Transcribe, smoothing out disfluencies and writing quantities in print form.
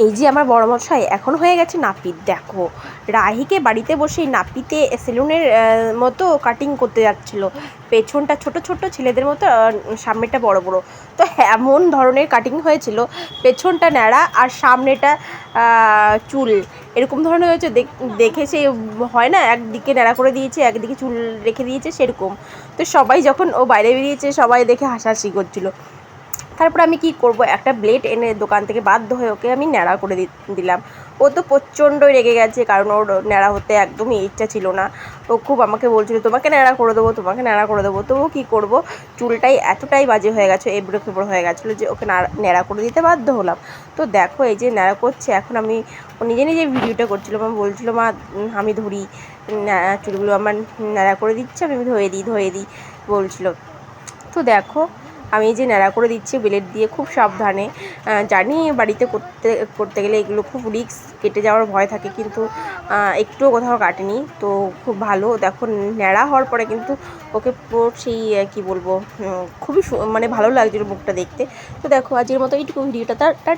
এই যে আমার বড়মশাই এখন হয়ে গেছে নাপিত। দেখো রাহিকে বাড়িতে বসেই নাপিতে সেলুনের মতো কাটিং করতে যাচ্ছিলো। পেছনটা ছোট ছোট ছেলেদের মতো, সামনেটা বড় বড়। তো এমন ধরনের কাটিং হয়েছিল, পেছনটা ন্যাড়া আর সামনেটা চুল এরকম ধরনের হয়েছে। দেখে সে হয় না, একদিকে ন্যাড়া করে দিয়েছে একদিকে চুল রেখে দিয়েছে সেরকম। তো সবাই যখন ও বাইরে বেরিয়েছে সবাই দেখে হাসাহাসি করছিলো। তারপর আমি কি করব, একটা ব্লেড এনে দোকান থেকে বাধ্য হয়ে ওকে আমি ন্যাড়া করে দিলাম। ও তো প্রচণ্ডই রেগে গেছে, কারণ ওর ন্যাড়া হতে একদমই ইচ্ছা ছিল না। ও খুব আমাকে বলছিল তোমাকে ন্যাড়া করে দেবো, তোমাকে ন্যাড়া করে দেবো। তবু কী করব, চুলটাই এতটাই বাজে হয়ে গেছে, এবড়ো খেবড়ো হয়ে গেছিলো যে ওকে ন্যাড়া করে দিতে বাধ্য হলাম। তো দেখো এই যে ন্যাড়া করছে, এখন আমি ও নিজে নিজে ভিডিওটা করছিলো। মা বলছিলো মা আমি ধরি চুলগুলো আমার ন্যাড়া করে দিচ্ছে, আমি ধুয়ে দিই বলছিলো। তো দেখো আমি এই যে ন্যাড়া করে দিচ্ছি ব্লেড দিয়ে খুব সাবধানে। জানি বাড়িতে করতে গেলে এগুলো খুব রিস্ক, কেটে যাওয়ার ভয় থাকে, কিন্তু একটুও কোথাও কাটেনি। তো খুব ভালো। দেখো ন্যাড়া হওয়ার পরে কিন্তু ওকে পুরো সেই কী বলবো, খুবই মানে ভালো লাগছিলো মুখটা দেখতে। তো দেখো আজকের মতো এইটুকু ভিডিওটা টাটা।